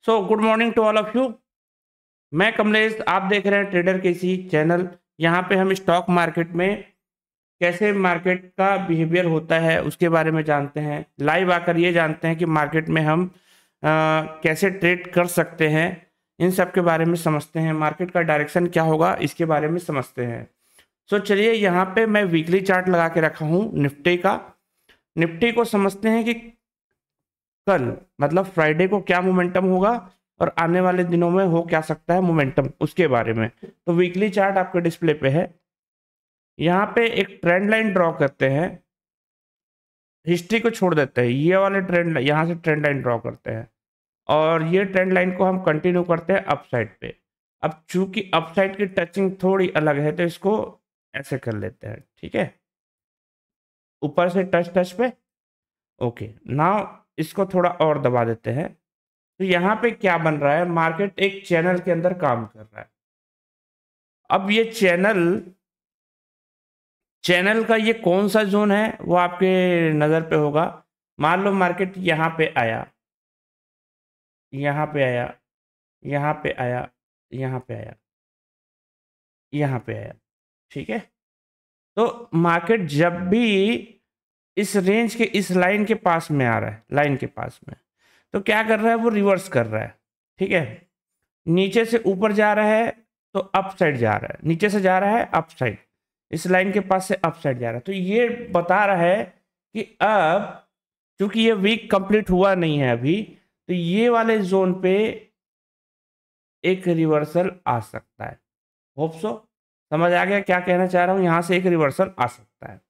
So good morning to all of you. मैं कमलेश, आप देख रहे हैं ट्रेडर केसी चैनल। यहाँ पे हम स्टॉक मार्केट में कैसे मार्केट का बिहेवियर होता है उसके बारे में जानते हैं। लाइव आकर ये जानते हैं कि मार्केट में हम कैसे ट्रेड कर सकते हैं। इन सब के बारे में समझते हैं। मार्केट का डायरेक्शन क्या होगा इसके बारे में समझते हैं। सो चलिए, यहाँ पे मैं वीकली चार्ट लगा के रखा हूँ निफ्टी का। निफ्टी को समझते हैं कि कल मतलब फ्राइडे को क्या मोमेंटम होगा और आने वाले दिनों में हो क्या सकता है मोमेंटम, उसके बारे में। तो वीकली चार्ट आपके डिस्प्ले पे है। यहाँ पे एक ट्रेंड लाइन ड्रॉ करते हैं। हिस्ट्री को छोड़ देते हैं, ये वाले ट्रेंड यहाँ से ट्रेंड लाइन ड्रॉ करते हैं और ये ट्रेंड लाइन को हम कंटिन्यू करते हैं अप साइड पे। अब चूंकि अप साइड की टचिंग थोड़ी अलग है तो इसको ऐसे कर लेते हैं, ठीक है। ऊपर से टच टच पे, ओके। नाउ इसको थोड़ा और दबा देते हैं। तो यहाँ पे क्या बन रहा है, मार्केट एक चैनल के अंदर काम कर रहा है। अब ये चैनल का ये कौन सा जोन है वो आपके नज़र पे होगा। मान लो मार्केट यहाँ पे आया, यहाँ पे आया, यहाँ पे आया, यहाँ पे आया, यहाँ पे आया, ठीक है। तो मार्केट जब भी इस रेंज के इस लाइन के पास में आ रहा है, लाइन के पास में, तो क्या कर रहा है, वो रिवर्स कर रहा है, ठीक है। नीचे से ऊपर जा रहा है तो अप साइड जा रहा है, नीचे से जा रहा है अप साइड, इस लाइन के पास से अप साइड जा रहा है। तो ये बता रहा है कि अब चूंकि ये वीक कंप्लीट हुआ नहीं है अभी, तो ये वाले जोन पे एक रिवर्सल आ सकता है। होप सो समझ आ गया क्या कहना चाह रहा हूं। यहां से एक रिवर्सल आ सकता है।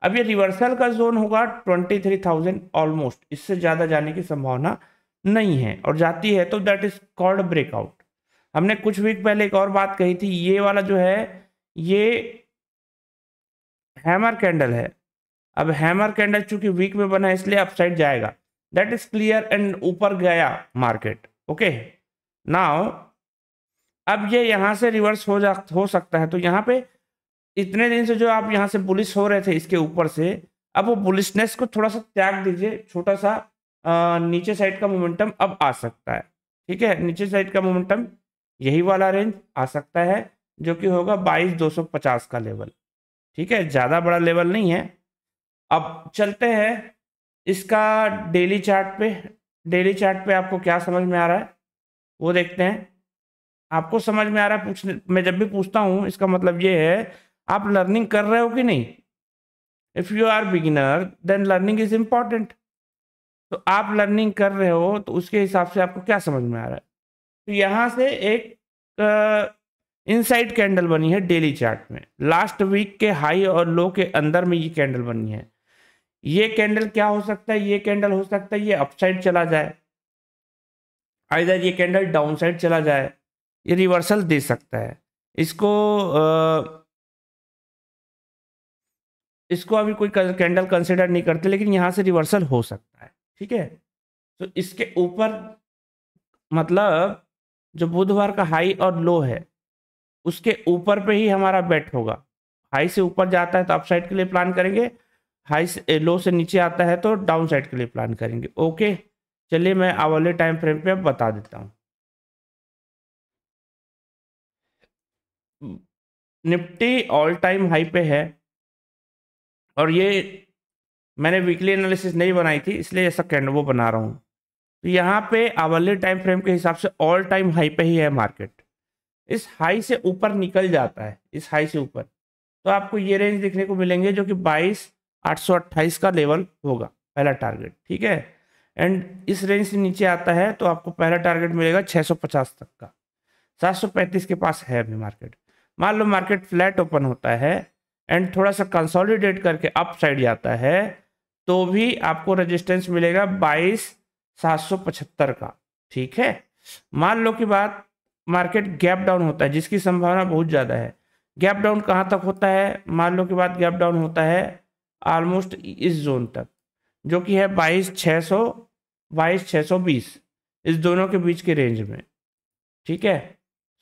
अब ये रिवर्सल का जोन होगा 23,000 ऑलमोस्ट, इससे ज्यादा जाने की संभावना नहीं है, और जाती है तो दैट इज कॉल्ड ब्रेकआउट। हमने कुछ वीक पहले एक और बात कही थी, ये वाला जो है ये हैमर कैंडल है। अब हैमर कैंडल चूंकि वीक में बना है इसलिए अपसाइड जाएगा, दैट इज क्लियर, एंड ऊपर गया मार्केट, ओके। नाउ अब ये यहां से रिवर्स हो सकता है। तो यहाँ पे इतने दिन से जो आप यहाँ से बुलिश हो रहे थे इसके ऊपर से, अब वो बुलिशनेस को थोड़ा सा त्याग दीजिए। छोटा सा नीचे साइड का मोमेंटम अब आ सकता है, ठीक है। नीचे साइड का मोमेंटम यही वाला रेंज आ सकता है जो कि होगा 22,250 का लेवल, ठीक है। ज़्यादा बड़ा लेवल नहीं है। अब चलते हैं इसका डेली चार्ट पे। डेली चार्ट पे आपको क्या समझ में आ रहा है वो देखते हैं। आपको समझ में आ रहा है, पूछने मैं जब भी पूछता हूँ इसका मतलब ये है आप लर्निंग कर रहे हो कि नहीं। If you are beginner then learning is important. तो आप लर्निंग कर रहे हो तो उसके हिसाब से आपको क्या समझ में आ रहा है। तो यहाँ से एक इनसाइड कैंडल बनी है डेली चार्ट में। लास्ट वीक के हाई और लो के अंदर में ये कैंडल बनी है। ये कैंडल क्या हो सकता है, ये कैंडल हो सकता है ये अपसाइड चला जाए, आइदर ये कैंडल डाउन साइड चला जाए, ये रिवर्सल दे सकता है। इसको इसको अभी कोई कैंडल कंसिडर नहीं करते, लेकिन यहाँ से रिवर्सल हो सकता है, ठीक है। तो इसके ऊपर मतलब जो बुधवार का हाई और लो है उसके ऊपर पे ही हमारा बेट होगा। हाई से ऊपर जाता है तो अप साइड के लिए प्लान करेंगे, हाई से लो से नीचे आता है तो डाउन साइड के लिए प्लान करेंगे, ओके। चलिए मैं आवले टाइम फ्रेम पे अब बता देता हूँ। निफ्टी ऑल टाइम हाई पे है, और ये मैंने वीकली एनालिसिस नहीं बनाई थी इसलिए ऐसा कैंडल वो बना रहा हूँ। तो यहाँ पे आवरली टाइम फ्रेम के हिसाब से ऑल टाइम हाई पे ही है मार्केट। इस हाई से ऊपर निकल जाता है, इस हाई से ऊपर, तो आपको ये रेंज देखने को मिलेंगे जो कि 22,828 का लेवल होगा पहला टारगेट, ठीक है। एंड इस रेंज से नीचे आता है तो आपको पहला टारगेट मिलेगा 650 तक का। 735 के पास है अभी मार्केट। मान लो मार्केट फ्लैट ओपन होता है एंड थोड़ा सा कंसोलिडेट करके अप साइड जाता है तो भी आपको रेजिस्टेंस मिलेगा 22,775 का, ठीक है। मान लो कि बात मार्केट गैप डाउन होता है जिसकी संभावना बहुत ज़्यादा है। गैप डाउन कहाँ तक होता है, मान लो कि बात गैप डाउन होता है ऑलमोस्ट इस जोन तक जो कि है 22,600 22,620, इस दोनों के बीच के रेंज में, ठीक है।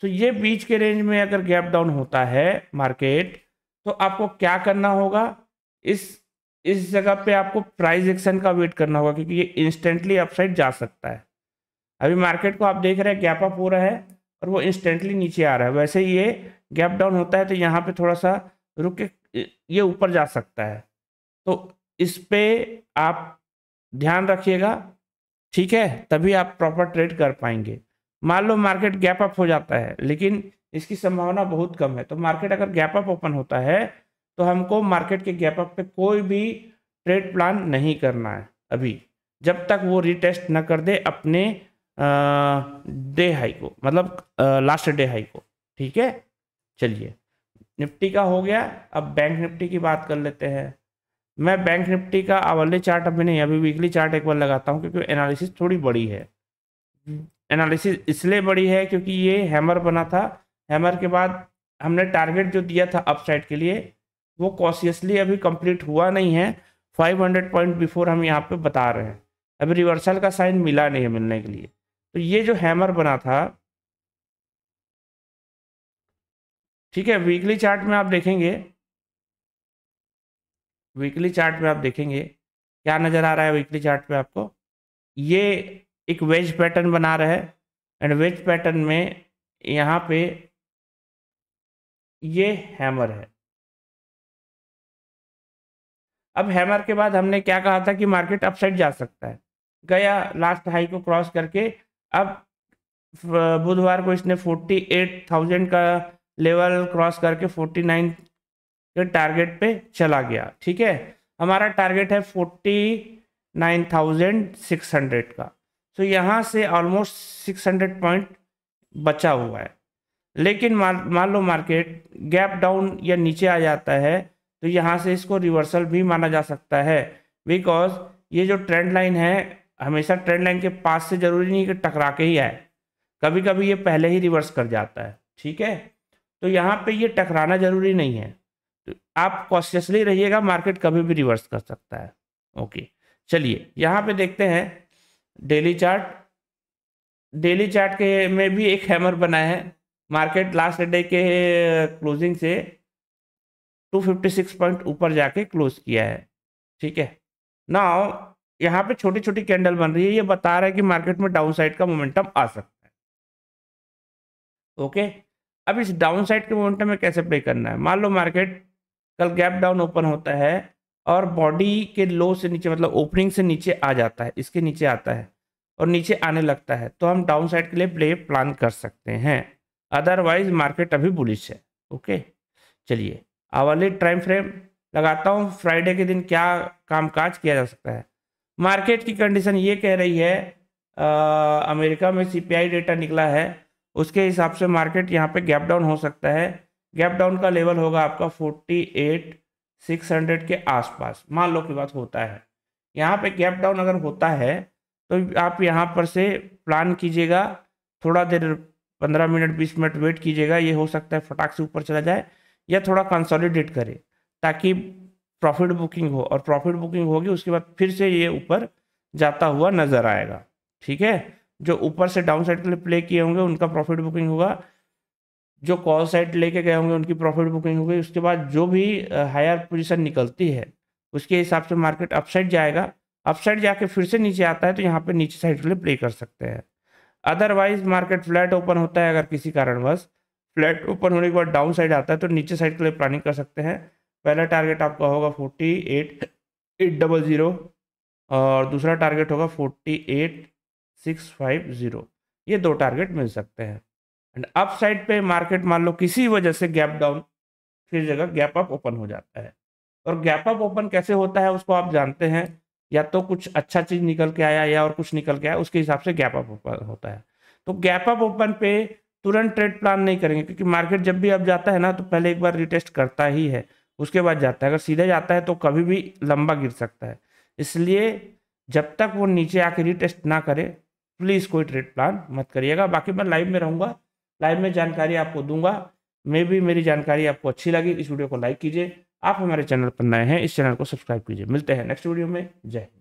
तो ये बीच के रेंज में अगर गैप डाउन होता है मार्केट तो आपको क्या करना होगा, इस जगह पे आपको प्राइस एक्शन का वेट करना होगा क्योंकि ये इंस्टेंटली अपसाइड जा सकता है। अभी मार्केट को आप देख रहे हैं गैप अप हो रहा है और वो इंस्टेंटली नीचे आ रहा है। वैसे ये गैप डाउन होता है तो यहाँ पे थोड़ा सा रुक के ये ऊपर जा सकता है, तो इस पे आप ध्यान रखिएगा, ठीक है, तभी आप प्रॉपर ट्रेड कर पाएंगे। मान लो मार्केट गैप अप हो जाता है, लेकिन इसकी संभावना बहुत कम है, तो मार्केट अगर गैप अप ओपन होता है तो हमको मार्केट के गैप अप पे कोई भी ट्रेड प्लान नहीं करना है अभी, जब तक वो रिटेस्ट न कर दे अपने डे हाई को, मतलब लास्ट डे हाई को, ठीक है। चलिए, निफ्टी का हो गया। अब बैंक निफ्टी की बात कर लेते हैं। मैं बैंक निफ्टी का आवरली चार्ट अभी नहीं, अभी वीकली चार्ट एक बार लगाता हूँ, क्योंकि एनालिसिस थोड़ी बड़ी है। एनालिसिस इसलिए बड़ी है क्योंकि ये हैमर बना था, हैमर के बाद हमने टारगेट जो दिया था अपसाइड के लिए वो कॉशियसली अभी कंप्लीट हुआ नहीं है। 500 पॉइंट बिफोर हम यहाँ पे बता रहे हैं, अभी रिवर्सल का साइन मिला नहीं है मिलने के लिए। तो ये जो हैमर बना था, ठीक है, वीकली चार्ट में आप देखेंगे, वीकली चार्ट में आप देखेंगे क्या नज़र आ रहा है। वीकली चार्ट पे आपको ये एक वेज पैटर्न बना रहा है, एंड वेज पैटर्न में यहाँ पे ये हैमर है। अब हैमर के बाद हमने क्या कहा था कि मार्केट अपसाइड जा सकता है, गया लास्ट हाई को क्रॉस करके। अब बुधवार को इसने 48,000 का लेवल क्रॉस करके 49 के टारगेट पे चला गया, ठीक है। हमारा टारगेट है 49,600 का, तो यहाँ से ऑलमोस्ट 600 पॉइंट बचा हुआ है। लेकिन मान लो मार्केट गैप डाउन या नीचे आ जाता है तो यहाँ से इसको रिवर्सल भी माना जा सकता है, बिकॉज ये जो ट्रेंड लाइन है हमेशा ट्रेंड लाइन के पास से जरूरी नहीं कि टकरा के ही आए, कभी कभी ये पहले ही रिवर्स कर जाता है, ठीक है। तो यहाँ पे ये टकराना जरूरी नहीं है, तो आप कॉशियसली रहिएगा, मार्केट कभी भी रिवर्स कर सकता है। ओके, चलिए यहाँ पे देखते हैं डेली चार्ट। डेली चार्ट के में भी एक हैमर बना है, मार्केट लास्ट डे के क्लोजिंग से 256 पॉइंट ऊपर जाके क्लोज किया है, ठीक है। नाउ यहाँ पे छोटी छोटी कैंडल बन रही है, ये बता रहा है कि मार्केट में डाउन साइड का मोमेंटम आ सकता है। ओके, अब इस डाउन साइड के मोमेंटम में कैसे प्ले करना है। मान लो मार्केट कल गैप डाउन ओपन होता है और बॉडी के लो से नीचे, मतलब ओपनिंग से नीचे आ जाता है, इसके नीचे आता है और नीचे आने लगता है, तो हम डाउन साइड के लिए प्ले प्लान कर सकते हैं, अदरवाइज मार्केट अभी बुलिश है। ओके, चलिए आवरली टाइम फ्रेम लगाता हूँ। फ्राइडे के दिन क्या कामकाज किया जा सकता है। मार्केट की कंडीशन ये कह रही है, अमेरिका में सीपीआई डेटा निकला है, उसके हिसाब से मार्केट यहाँ पे गैप डाउन हो सकता है। गैप डाउन का लेवल होगा आपका 48,600 के आसपास, मान लो की बात होता है। यहाँ पे गैप डाउन अगर होता है तो आप यहाँ पर से प्लान कीजिएगा, थोड़ा देर 15 मिनट 20 मिनट वेट कीजिएगा, ये हो सकता है फटाक से ऊपर चला जाए या थोड़ा कंसोलिडेट करे ताकि प्रॉफिट बुकिंग हो, और प्रॉफिट बुकिंग होगी उसके बाद फिर से ये ऊपर जाता हुआ नजर आएगा, ठीक है। जो ऊपर से डाउन साइड के लिए प्ले किए होंगे उनका प्रॉफिट बुकिंग होगा, जो कॉल साइड लेके गए होंगे उनकी प्रॉफिट बुकिंग होगी। उसके बाद जो भी हायर पोजीशन निकलती है उसके हिसाब से मार्केट अपसाइड जाएगा, अपसाइड जाके फिर से नीचे आता है तो यहाँ पे नीचे साइड के लिए प्ले कर सकते हैं। अदरवाइज मार्केट फ्लैट ओपन होता है, अगर किसी कारणवश फ्लैट ओपन होने के बाद डाउन साइड आता है तो नीचे साइड के लिए प्लानिंग कर सकते हैं। पहला टारगेट आपका होगा 48,800 और दूसरा टारगेट होगा 48,650, ये दो टारगेट मिल सकते हैं। एंड अप साइड पे मार्केट मान लो किसी वजह से गैप डाउन फिर जगह गैप अप ओपन हो जाता है, और गैप अप ओपन कैसे होता है उसको आप जानते हैं, या तो कुछ अच्छा चीज निकल के आया या और कुछ निकल के आया, उसके हिसाब से गैप अप ओपन होता है। तो गैप अप ओपन पे तुरंत ट्रेड प्लान नहीं करेंगे, क्योंकि मार्केट जब भी अब जाता है ना तो पहले एक बार रिटेस्ट करता ही है, उसके बाद जाता है। अगर सीधे जाता है तो कभी भी लंबा गिर सकता है, इसलिए जब तक वो नीचे आके रिटेस्ट ना करे प्लीज़ कोई ट्रेड प्लान मत करिएगा। बाकी मैं लाइव में रहूँगा, लाइव में जानकारी आपको दूंगा। मे भी मेरी जानकारी आपको अच्छी लगी, इस वीडियो को लाइक कीजिए। आप हमारे चैनल पर नए हैं, इस चैनल को सब्सक्राइब कीजिए। मिलते हैं नेक्स्ट वीडियो में, जय हिंद।